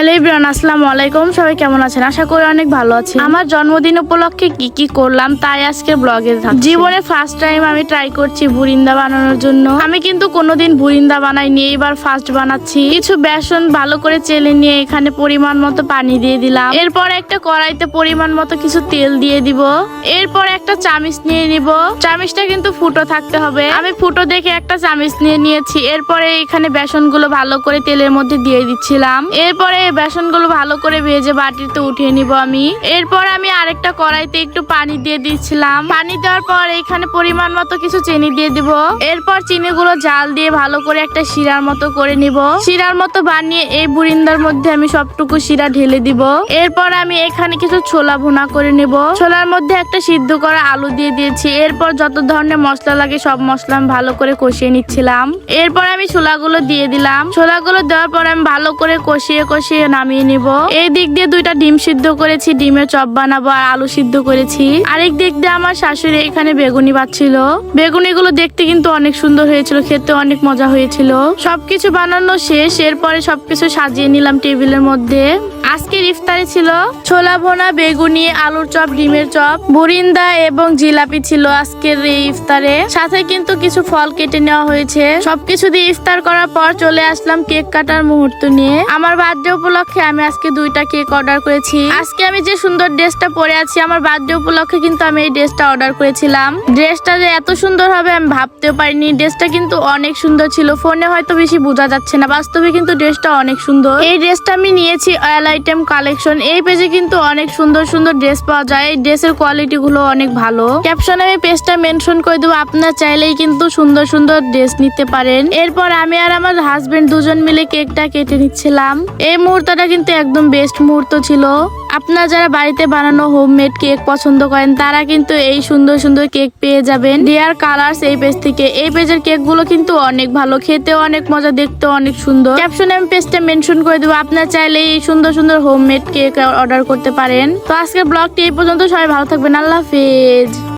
Hello everyone, আসসালামু আলাইকুম। সবাই কেমন আছেন? আশা করি অনেক ভালো আছেন। আমার জন্মদিন উপলক্ষে কি কি করলাম তাই আজকে ব্লগে থাকছে। জীবনে ফার্স্ট টাইম আমি ট্রাই করছি বুরিন্দা বানানোর জন্য। আমি কিন্তু কোনোদিন বুরিন্দা বানাইনি, এবার ফার্স্ট বানাচ্ছি। কিছু বেসন ভালো করে চেলে নিয়ে এখানে পরিমাণ মতো পানি দিয়ে দিলাম। এরপর একটা কড়াইতে পরিমাণ মতো কিছু তেল দিয়ে দিব। এরপর একটা চামিচ নিয়ে নিব। চামিচটা কিন্তু ফুটো থাকতে হবে। আমি ফুটো দেখে একটা চামিচ নিয়ে নিয়েছি। এরপরে এখানে বেসনগুলো ভালো করে তেলের মধ্যে দিয়ে দিচ্ছিলাম। এরপরে বেসনগুলো ভালো করে ভেজে বাটিতে উঠিয়ে নিব আমি। এরপর আমি আরেকটা কড়াইতে একটু পানি দিয়ে দিচ্ছিলাম। পানি দেওয়ার পর এখানে পরিমাণ মতো কিছু চিনি দিয়ে দিব। এরপর চিনিগুলো জাল দিয়ে ভালো করে একটা শিরার মতো করে নিব। শিরার মতো বানিয়ে এই বুরিন্দার মধ্যে আমি সবটুকু শিরা ঢেলে দিব। এরপর আমি এখানে কিছু ছোলা ভুনা করে নিব। ছোলার মধ্যে একটা সিদ্ধ করা আলু দিয়ে দিয়েছি। এরপর যত ধরনের মশলা লাগে সব মশলা আমি ভালো করে কষিয়ে নিচ্ছিলাম। এরপর আমি ছোলাগুলো দিয়ে দিলাম। ছোলাগুলো দেওয়ার পর আমি ভালো করে কষিয়ে নামিয়ে নিব। এই দিক দিয়ে দুইটা ডিম সিদ্ধ করেছি, ডিমের চপ বানাবো, আর আলু সিদ্ধ করেছি। আরেক দিক দিয়ে আমার শাশুড়ি এখানে বেগুনি বাচ্ছিল। বেগুনিগুলো দেখতে কিন্তু অনেক সুন্দর হয়েছিল, খেতে অনেক মজা হয়েছিল। সবকিছু বানানো শেষ। এরপরে সবকিছু সাজিয়ে নিলাম টেবিলের মধ্যে। আজকের ইফতারে ছিল ছোলা ভোনা, বেগুনি, আলুর চপ, ডিমের চপ, বুরিন্দা এবং জিলাপি ছিল আজকের এই ইফতারে। সাথে কিন্তু কিছু ফল কেটে নেওয়া হয়েছে। সবকিছু দিয়ে ইফতার করার পর চলে আসলাম কেক কাটার মুহূর্ত নিয়ে। আমার বার্থডে উপলক্ষে আমি আজকে দুইটা কেক অর্ডার করেছি। আজকে আমি যে সুন্দর ড্রেসটা পরে আছি, আমার বার্থডে উপলক্ষে কিন্তু আমি এই ড্রেসটা অর্ডার করেছিলাম। ড্রেসটা যে এত সুন্দর হবে আমি ভাবতেও পারিনি। ড্রেসটা কিন্তু অনেক সুন্দর ছিল। ফোনে হয়তো বেশি বোঝা যাচ্ছে না, বাস্তবে কিন্তু ড্রেসটা অনেক সুন্দর। এই ড্রেসটা আমি নিয়েছি অয়েল আইটেম কালেকশন। এই পেজে কিন্তু অনেক সুন্দর সুন্দর ড্রেস পাওয়া যায়। এই ড্রেসের কোয়ালিটি গুলো অনেক ভালো। ক্যাপশনে আমি পেজটা মেনশন করে দেবো, আপনার চাইলেই কিন্তু সুন্দর সুন্দর ড্রেস নিতে পারেন। এরপর আমি আর আমার হাজবেন্ড দুজন মিলে কেকটা কেটে নিচ্ছিলাম। এই মুহূর্তটা কিন্তু একদম বেস্ট মুহূর্ত ছিল। আপনারা যারা বাড়িতে বানানো হোমমেড কেক পছন্দ করেন তারা কিন্তু এই সুন্দর সুন্দর কেক পেয়ে যাবেন ডিয়ার কালার্স এই পেজ থেকে। এই পেজের কেক গুলো কিন্তু অনেক ভালো, খেতেও অনেক মজা, দেখতেও অনেক সুন্দর। ক্যাপশনে আমি পেজটা মেনশন করে দেবো, আপনারা চাইলে এই সুন্দর সুন্দর হোমমেড কেক অর্ডার করতে পারেন। তো আজকের ব্লগটি এই পর্যন্ত। সবাই ভালো থাকবেন। আল্লাহ হাফেজ।